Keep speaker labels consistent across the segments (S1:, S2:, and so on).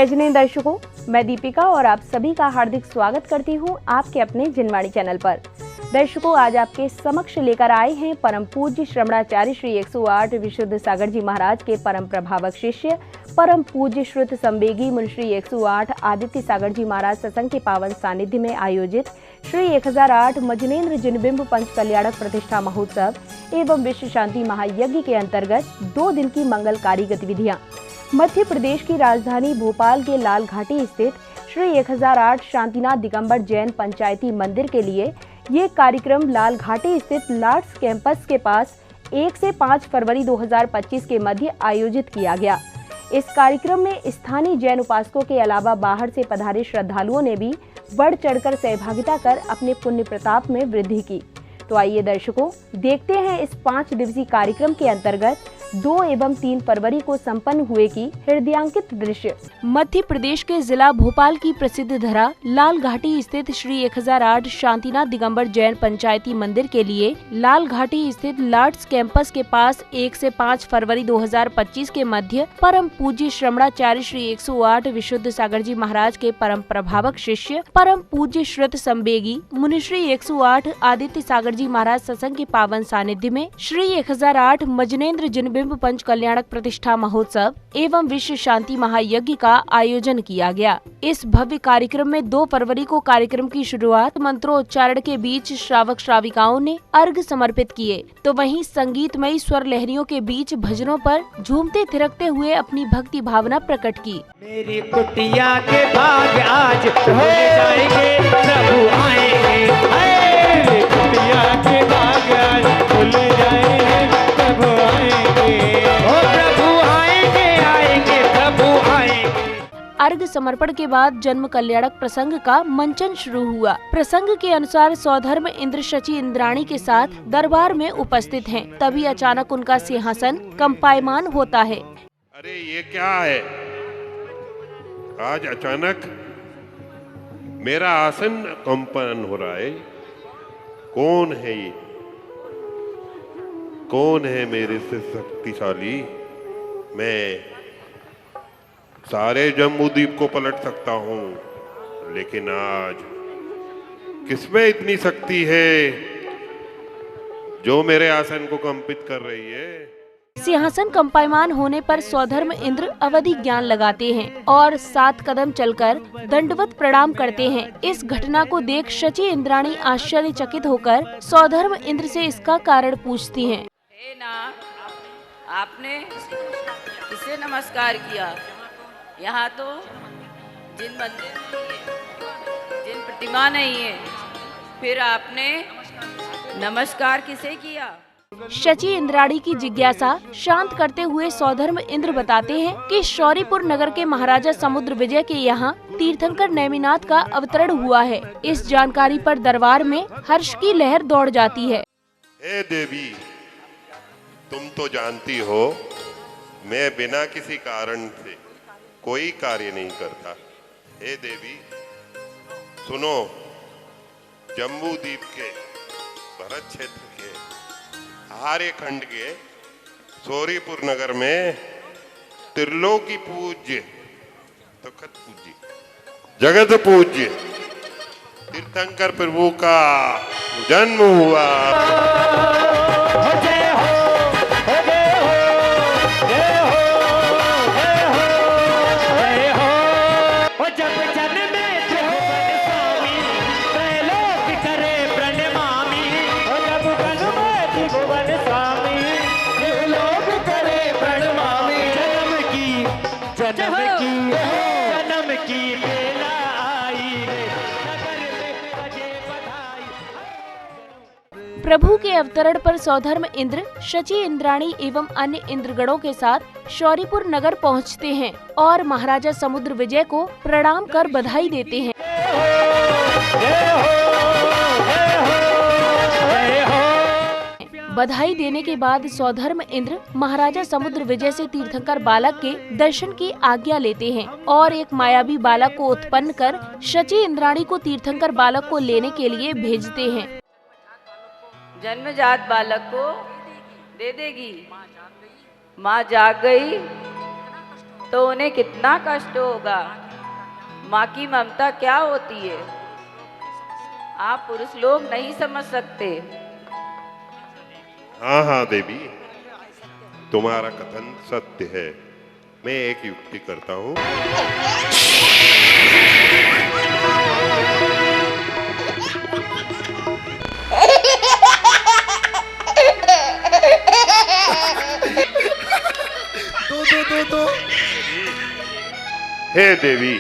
S1: जय जिनेंद्र दर्शकों, मैं दीपिका और आप सभी का हार्दिक स्वागत करती हूं आपके अपने जिनवाणी चैनल पर। दर्शकों, आज आपके समक्ष लेकर आए हैं परम पूज्य श्रवणाचार्य श्री 108 विशुद्ध सागर जी महाराज के परम प्रभावक शिष्य परम पूज्य श्रुत संवेगी मुनिश्री 108 आदित्य सागर जी महाराज सत्संग के पावन सानिध्य में आयोजित श्री 1008 मजनेन्द्र जिनबिंब पंच कल्याणक प्रतिष्ठा महोत्सव एवं विश्व शांति महायज्ञ के अंतर्गत 2 दिन की मंगलकारी गतिविधियां। मध्य प्रदेश की राजधानी भोपाल के लाल घाटी स्थित श्री 1008 शांतिनाथ दिगंबर जैन पंचायती मंदिर के लिए ये कार्यक्रम लाल घाटी स्थित लार्ड्स कैंपस के पास 1 से 5 फरवरी 2025 के मध्य आयोजित किया गया। इस कार्यक्रम में स्थानीय जैन उपासकों के अलावा बाहर से पधारे श्रद्धालुओं ने भी बढ़ चढ़कर सहभागिता कर अपने पुण्य प्रताप में वृद्धि की। तो आइए दर्शकों, देखते हैं इस 5 दिवसीय कार्यक्रम के अंतर्गत 2 एवं 3 फरवरी को संपन्न हुए की हृदयांकित दृश्य। मध्य प्रदेश के जिला भोपाल की प्रसिद्ध धरा लाल घाटी स्थित श्री 1008 शांतिनाथ दिगंबर जैन पंचायती मंदिर के लिए लाल घाटी स्थित लार्ड्स कैंपस के पास 1 से 5 फरवरी 2025 के मध्य परम पूज्य श्रवणाचार्य श्री 108 विशुद्ध सागर जी महाराज के परम प्रभावक शिष्य परम पूज्य श्रुत संवेगी मुनिश्री 108 आदित्य सागर जी महाराज सत्संग के पावन सानिध्य में श्री 1008 मजनेन्द्र जिनबिंब पंच कल्याणक प्रतिष्ठा महोत्सव एवं विश्व शांति महायज्ञ का आयोजन किया गया। इस भव्य कार्यक्रम में 2 फरवरी को कार्यक्रम की शुरुआत मंत्रोच्चारण के बीच श्रावक श्राविकाओं ने अर्घ समर्पित किए, तो वहीं संगीतमयी स्वर लहरियों के बीच भजनों पर झूमते थिरकते हुए अपनी भक्ति भावना प्रकट की।
S2: मेरी कुटिया के भाग आज हो जाएंगे, प्रभु आएंगे, मेरी कुटिया के भाग आज खुल जाएंगे, प्रभु आएंगे, ओ प्रभु आएंगे, आएंगे प्रभु आएंगे।
S1: अर्घ समर्पण के बाद जन्म कल्याणक प्रसंग का मंचन शुरू हुआ। प्रसंग के अनुसार सौधर्म इंद्र शची इंद्राणी के साथ दरबार में उपस्थित हैं। तभी अचानक उनका सिंहासन कंपायमान होता है।
S3: अरे ये क्या है? आज अचानक मेरा आसन कंपन हो रहा है। कौन है ये? कौन है मेरे से शक्तिशाली? मैं सारे जम्बूद्वीप को पलट सकता हूं, लेकिन आज किसमें इतनी शक्ति है जो मेरे आसन को कंपित कर रही है?
S1: सिंहासन कंपायमान होने पर सौधर्म इंद्र अवधि ज्ञान लगाते हैं और 7 कदम चलकर दंडवत प्रणाम करते हैं। इस घटना को देख शची इंद्राणी आश्चर्यचकित होकर सौधर्म इंद्र से इसका कारण पूछती हैं।
S4: हे नाथ, आपने किसे नमस्कार किया? यहाँ तो जिन मंदिर नहीं है, जिन प्रतिमा नहीं है, फिर आपने नमस्कार किसे किया?
S1: शची इंद्राणी की जिज्ञासा शांत करते हुए सौधर्म इंद्र बताते हैं कि शौरीपुर नगर के महाराजा समुद्र विजय के यहाँ तीर्थंकर नेमिनाथ का अवतरण हुआ है। इस जानकारी पर दरबार में हर्ष की लहर दौड़ जाती है।
S3: हे देवी, तुम तो जानती हो मैं बिना किसी कारण से कोई कार्य नहीं करता। हे देवी, सुनो, जम्बूद्वीप के भरत क्षेत्र के आर्य खंड के शौरीपुर नगर में त्रिलोकी पूज्य तखत पूज्य जगत पूज्य तीर्थंकर प्रभु का जन्म हुआ।
S1: प्रभु के अवतरण पर सौधर्म इंद्र शची इंद्राणी एवं अन्य इंद्रगणों के साथ शौरीपुर नगर पहुंचते हैं और महाराजा समुद्र विजय को प्रणाम कर बधाई देते हैं। बधाई देने के बाद सौधर्म इंद्र महाराजा समुद्र विजय से तीर्थंकर बालक के दर्शन की आज्ञा लेते हैं और एक मायावी बालक को उत्पन्न कर शची इंद्राणी को तीर्थंकर बालक को लेने के लिए भेजते हैं।
S4: जन्मजात बालक को दे देगी। माँ जाग गई तो उन्हें कितना कष्ट होगा। माँ की ममता क्या होती है, आप पुरुष लोग नहीं समझ सकते।
S3: हाँ हाँ देवी, तुम्हारा कथन सत्य है। मैं एक युक्ति करता हूँ।
S2: दो
S3: हे देवी,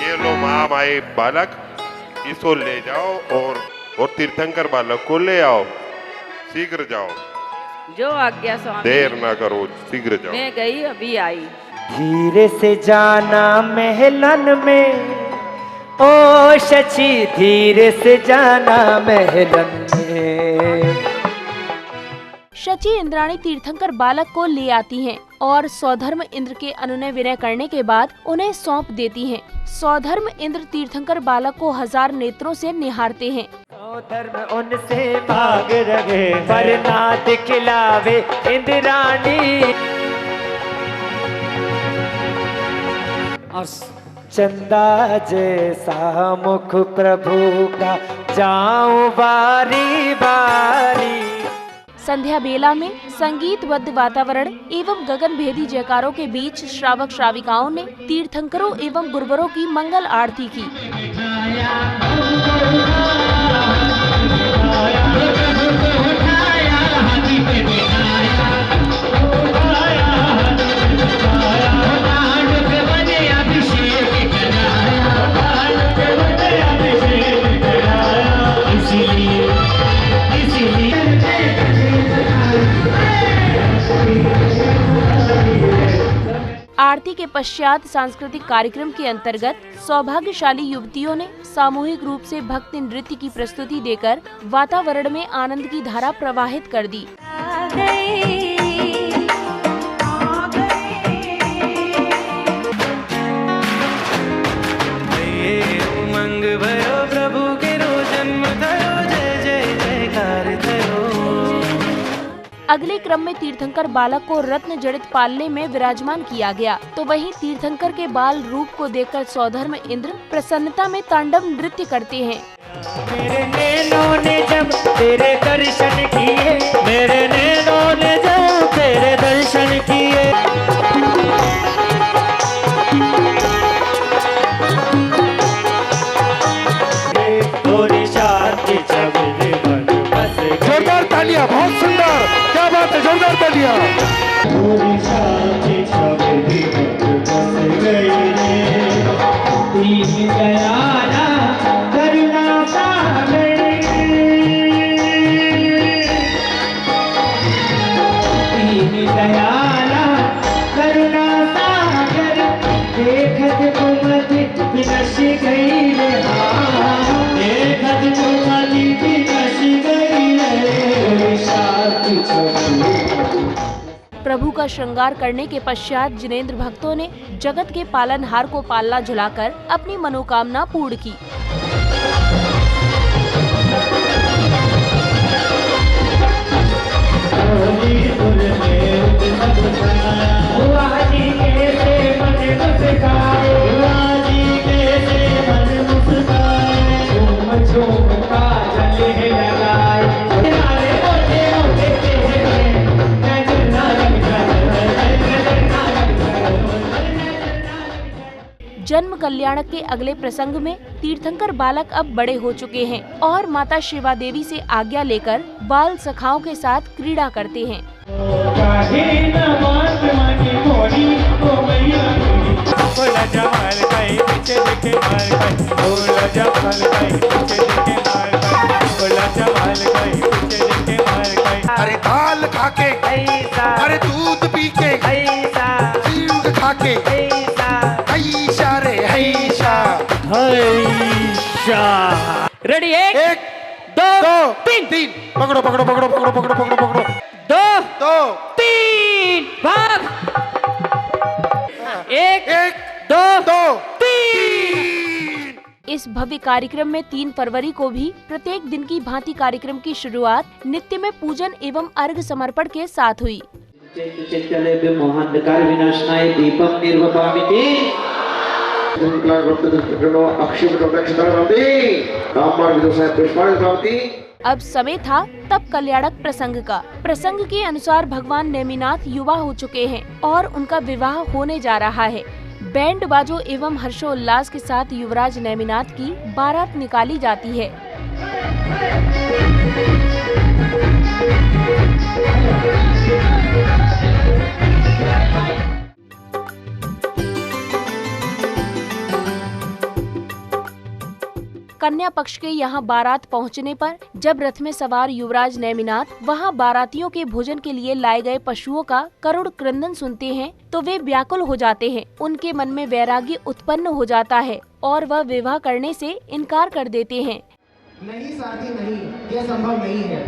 S3: ये लो महामाई बालक, इसको ले जाओ और तीर्थंकर बालक को ले आओ। शीघ्र जाओ,
S4: जो आज्ञा स्वामी।
S3: देर ना करो, शीघ्र जाओ।
S4: मैं गई अभी आई।
S2: धीरे से जाना महलन में, ओ शची धीरे से जाना महलन में।
S1: शची इंद्राणी तीर्थंकर बालक को ले आती हैं और सौधर्म इंद्र के अनुनय विनय करने के बाद उन्हें सौंप देती हैं। सौधर्म इंद्र तीर्थंकर बालक को 1000 नेत्रों से निहारते हैं।
S2: सौधर्म उनसे भाग रहे, पर ना दिखलावे इंद्राणी। चंदा जैसा मुख प्रभु का, जाऊं बारी बारी।
S1: संध्या बेला में संगीतबद्ध वातावरण एवं गगन भेदी जयकारों के बीच श्रावक श्राविकाओं ने तीर्थंकरों एवं गुरुवरों की मंगल आरती की। आरती के पश्चात सांस्कृतिक कार्यक्रम के अंतर्गत सौभाग्यशाली युवतियों ने सामूहिक रूप से भक्ति नृत्य की प्रस्तुति देकर वातावरण में आनंद की धारा प्रवाहित कर दी।
S2: उमंग भयो प्रभु के जन्म थयो, जय जय जयकार थयो।
S1: अगले क्रम में तीर्थंकर बालक को रत्न जड़ित पालने में विराजमान किया गया, तो वहीं तीर्थंकर के बाल रूप को देखकर सौधर्म इंद्र प्रसन्नता में तांडव नृत्य करते हैं।
S2: मेरे नैनों ने जब तेरे दर्शन किए, मेरे नैनों ने जब तेरे दर्शन किए।
S3: जोरदार तालियां, बहुत सुंदर, क्या बात है, जोरदार तालियां।
S1: प्रभु का श्रृंगार करने के पश्चात जिनेंद्र भक्तों ने जगत के पालनहार को पालना झुलाकर अपनी मनोकामना पूर्ण की। जन्म कल्याणक के अगले प्रसंग में तीर्थंकर बालक अब बड़े हो चुके हैं और माता शिवा देवी से आज्ञा लेकर बाल सखाओं के साथ क्रीड़ा करते हैं।
S5: अरे दाल खाके, अरे दूध पी के, दूध खाके, हैशा रे हैशा।
S2: रेडी, एक दो तीन।
S5: पकड़ो पकड़ो पकड़ो पकड़ो पकड़ो पकड़ो पकड़ो।
S2: दो तीन, भाग। एक दो तीन।
S1: इस भव्य कार्यक्रम में 3 फरवरी को भी प्रत्येक दिन की भांति कार्यक्रम की शुरुआत नित्य में पूजन एवं अर्घ समर्पण के साथ हुई।
S6: चैत्यले ब्रह्मांधकार विनाशनाय दीपं निर्वपामिति
S1: अब समय था तब कल्याणक प्रसंग का। प्रसंग के अनुसार भगवान नेमिनाथ युवा हो चुके हैं और उनका विवाह होने जा रहा है। बैंड बाजों एवं हर्षोल्लास के साथ युवराज नेमिनाथ की बारात निकाली जाती है। कन्या पक्ष के यहाँ बारात पहुँचने पर जब रथ में सवार युवराज नेमिनाथ वहाँ बारातियों के भोजन के लिए लाए गए पशुओं का करुण क्रंदन सुनते हैं तो वे व्याकुल हो जाते हैं। उनके मन में वैराग्य उत्पन्न हो जाता है और वह विवाह करने से इनकार कर देते हैं।
S7: नहीं साथी नहीं, यह संभव नहीं है।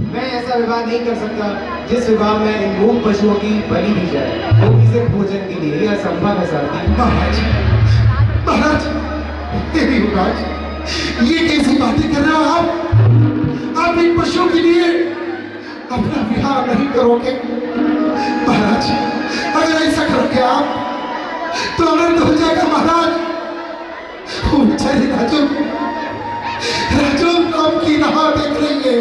S7: मैं ऐसा विवाह नहीं कर सकता जिस विवाह में इन मूक पशुओं की बलि दी जाए, वो भी सिर्फ भोजन के लिए। यह संभव है साथी।
S5: महाराज, महाराज, देवी युवराज, ये कैसी बातें कर रहे हो आप इन पशुओं के लिए अपना विवाह नहीं करोगे? महाराज, अगर ऐसा करोगे आप तो अनर्थ हो जाएगा महाराज। वो बेचारे राजू आपकी राह देख रही है,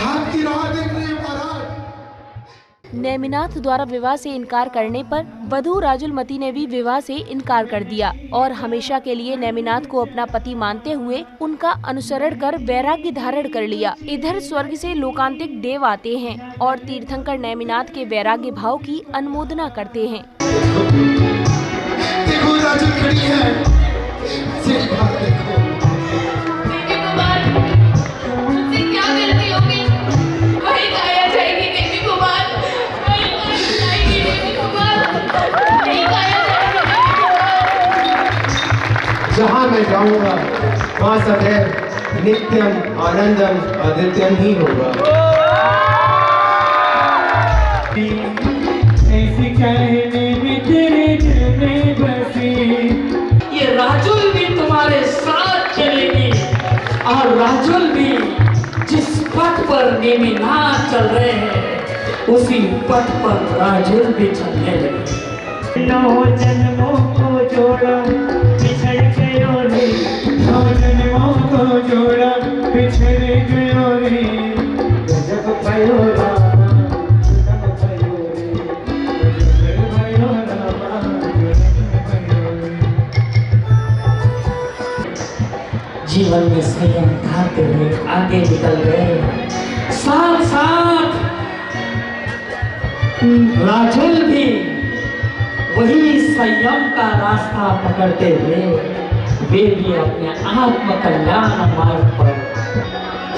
S5: आपकी राह देख रही है महाराज।
S1: नेमिनाथ द्वारा विवाह से इनकार करने पर वधू राजुलमती ने भी विवाह से इनकार कर दिया और हमेशा के लिए नेमिनाथ को अपना पति मानते हुए उनका अनुसरण कर वैराग्य धारण कर लिया। इधर स्वर्ग से लोकांतिक देव आते हैं और तीर्थंकर नेमिनाथ के वैराग्य भाव की अनुमोदना करते हैं।
S5: देखो राजुल खड़ी है, देखो।
S7: जहाँ मैं जाऊँगा वहाँ सदैव नित्यम आनंदम आदित्यम ही होगा।
S2: ऐसी कहने में तेरे दिल में बसी,
S6: ये राजुल भी तुम्हारे साथ चलेगी और राजुल भी जिस पथ पर नेमिनाथ चल रहे हैं उसी पथ पर राजुल भी चलने लगे।
S2: 9 जन्मों को जोड़ा बिछड़ गयो रे, 9 जन्मों को जोड़ा बिछड़ गयो रे, गजब भयो रामा, गजब भयो रे, गजब भयो रामा, गजब भयो रे।
S6: जीवन में संयम खाते हुए आगे निकल गए। साथ साथ राजुल भी वही संयम का रास्ता पकड़ते हुए वे भी अपने आत्म कल्याण मार्ग पर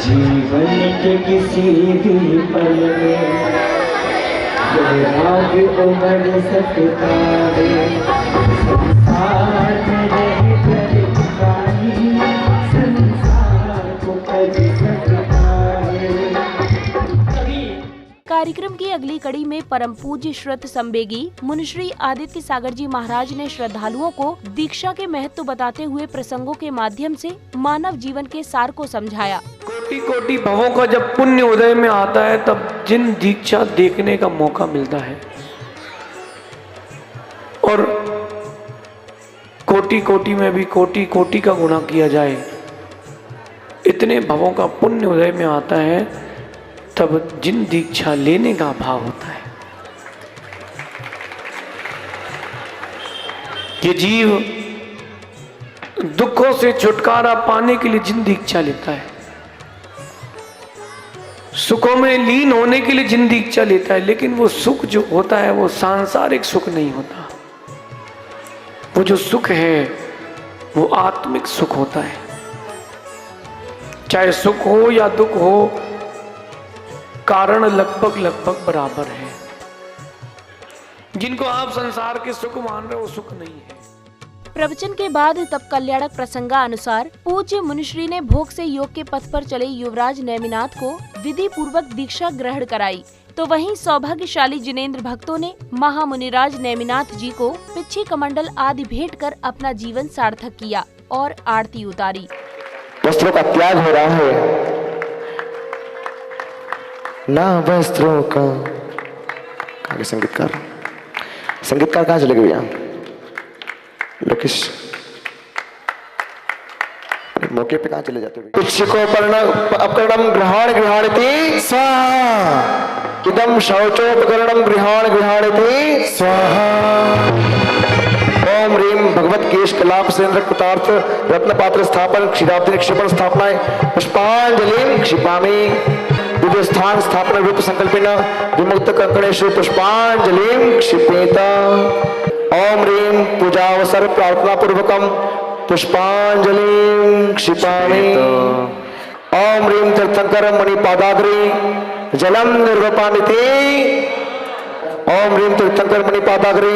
S2: जीवन के किसी भी पल में वैराग्य उमड़ सकता है, संसार में रह कर पानी संसार को कर सकता है।
S1: कार्यक्रम की अगली कड़ी में परम पूज्य श्रत संवेगी मुनिश्री आदित्य सागर जी महाराज ने श्रद्धालुओं को दीक्षा के महत्व बताते हुए प्रसंगों के माध्यम से मानव जीवन के सार को समझाया।
S8: कोटि कोटि भवों का जब पुण्य उदय में आता है तब जिन दीक्षा देखने का मौका मिलता है और कोटि कोटि में भी कोटि कोटि का गुणा किया जाए, इतने भवों का पुण्य उदय में आता है तब जिन दीक्षा लेने का भाव होता है। ये जीव दुखों से छुटकारा पाने के लिए जिन दीक्षा लेता है, सुखों में लीन होने के लिए जिन दीक्षा लेता है, लेकिन वो सुख जो होता है वो सांसारिक सुख नहीं होता। वो जो सुख है वो आत्मिक सुख होता है। चाहे सुख हो या दुख हो, कारण लगभग बराबर है। जिनको आप संसार के सुख मान रहे हो वो सुख नहीं है।
S1: प्रवचन के बाद तब कल्याणक प्रसंगानुसार पूज्य मुनिश्री ने भोग से योग के पथ पर चले युवराज नेमिनाथ को विधि पूर्वक दीक्षा ग्रहण कराई, तो वहीं सौभाग्यशाली जिनेंद्र भक्तों ने महामुनिराज नेमिनाथ जी को पिच्छी कमंडल आदि भेंट कर अपना जीवन सार्थक किया और आरती उतारी।
S9: वस्त्रों का त्याग हो रहा है, ना वस्त्रों का आगे संगीतकार कहाँ चले गए भैया? लोकेश मौके पे कहाँ चले जाते हो? कुक्षिको अपकरणम गृहाणति स्वाहा, इदम शौचोपकरणम गृहाणति स्वाहा। ओम ह्रीम भगवत केश कलाप सेन्द्र कृतार्थ रत्न पात्र स्थापन क्षीराब्धि निक्षेपण स्थापनाएं पुष्पांजलि क्षिपामि। दिव्य स्थान स्थापना रूप संकल्पेन विमुक्त कंकणेश्वर पुष्पांजलि क्षिपेत। ओम ह्रीम पूजावसर प्रार्थना पूर्वकम पुष्पांजलि क्षिपामि। ओम ह्रीम तीर्थंकर मणिपादाग्रे जलम निर्वपामिति। ओम ह्रीम तीर्थंकर मणिपादाग्रे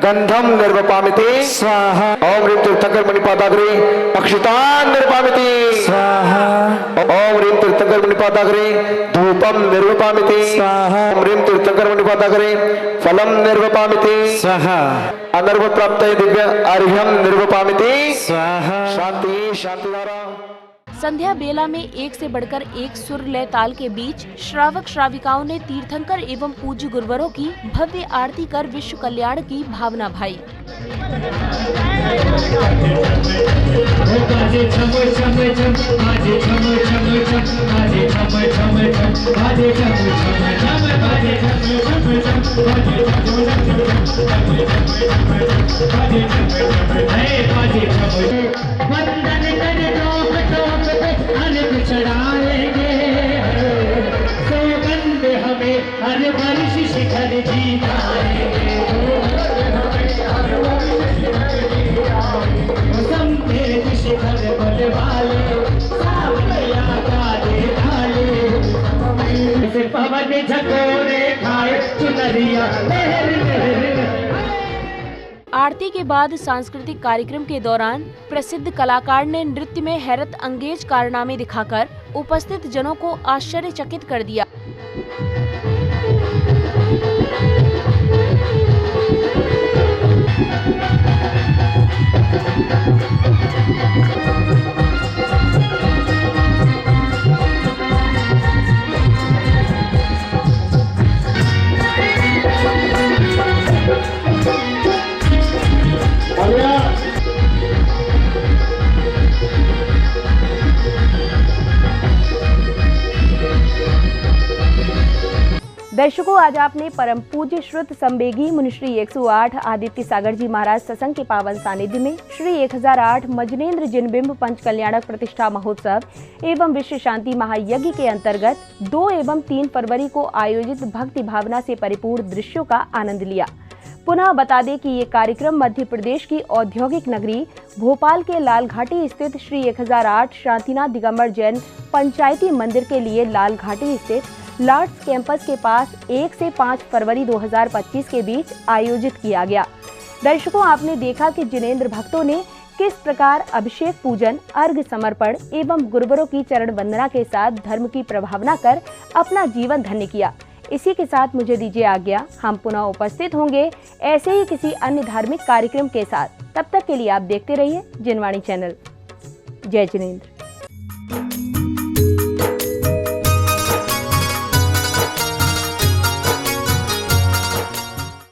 S9: गंधम निर्वपामिति स्वाहा। ओम ह्रीम तीर्थंकर मणिपादाग्रे अक्षतान निर्वपामिति स्वाहा। ओम ह्रीम तीर्थंकर मणिपादाग्रे धूपम निर्वपामिति स्वाहा। ओम ह्रीम तीर्थंकर मणिपादाग्रे फलम निर्वपामिति स्वाहा। अनर्व प्राप्त दिव्य अर्घ्यम निर्वपामिति स्वाहा। शांति शांतिधारा।
S1: संध्या बेला में एक से बढ़कर एक सुर लय ताल के बीच श्रावक श्राविकाओं ने तीर्थंकर एवं पूज्य गुरुवरों की भव्य आरती कर विश्व कल्याण की भावना भाई।
S6: चढ़ाएंगे सौगंध हमें हर वर्ष शिखर जीताएंगे। संकेत शिखर बल वाले पवन झकोरे खाए चुनरिया।
S1: आरती के बाद सांस्कृतिक कार्यक्रम के दौरान प्रसिद्ध कलाकार ने नृत्य में हैरत अंगेज कारनामे दिखाकर उपस्थित जनों को आश्चर्यचकित कर दिया। दर्शकों, आज आपने परम पूज्य श्रुत संवेगी मुनिश्री 108 आदित्य सागर जी महाराज सत्संग के पावन सानिध्य में श्री 1008 मजनेन्द्र जिनबिंब पंच कल्याणक प्रतिष्ठा महोत्सव एवं विश्व शांति महायज्ञ के अंतर्गत 2 एवं 3 फरवरी को आयोजित भक्ति भावना से परिपूर्ण दृश्यों का आनंद लिया। पुनः बता दें कि ये कार्यक्रम मध्य प्रदेश की औद्योगिक नगरी भोपाल के लालघाटी स्थित श्री 1008 शांतिनाथ दिगंबर जैन पंचायती मंदिर के लिए लालघाटी स्थित लॉर्ड्स कैंपस के पास 1 से 5 फरवरी 2025 के बीच आयोजित किया गया। दर्शकों, आपने देखा कि जिनेंद्र भक्तों ने किस प्रकार अभिषेक पूजन, अर्घ समर्पण एवं गुरुवरों की चरण वंदना के साथ धर्म की प्रभावना कर अपना जीवन धन्य किया। इसी के साथ मुझे दीजिए आज्ञा। हम पुनः उपस्थित होंगे ऐसे ही किसी अन्य धार्मिक कार्यक्रम के साथ। तब तक के लिए आप देखते रहिए जिनवाणी चैनल। जय जिनेंद्र।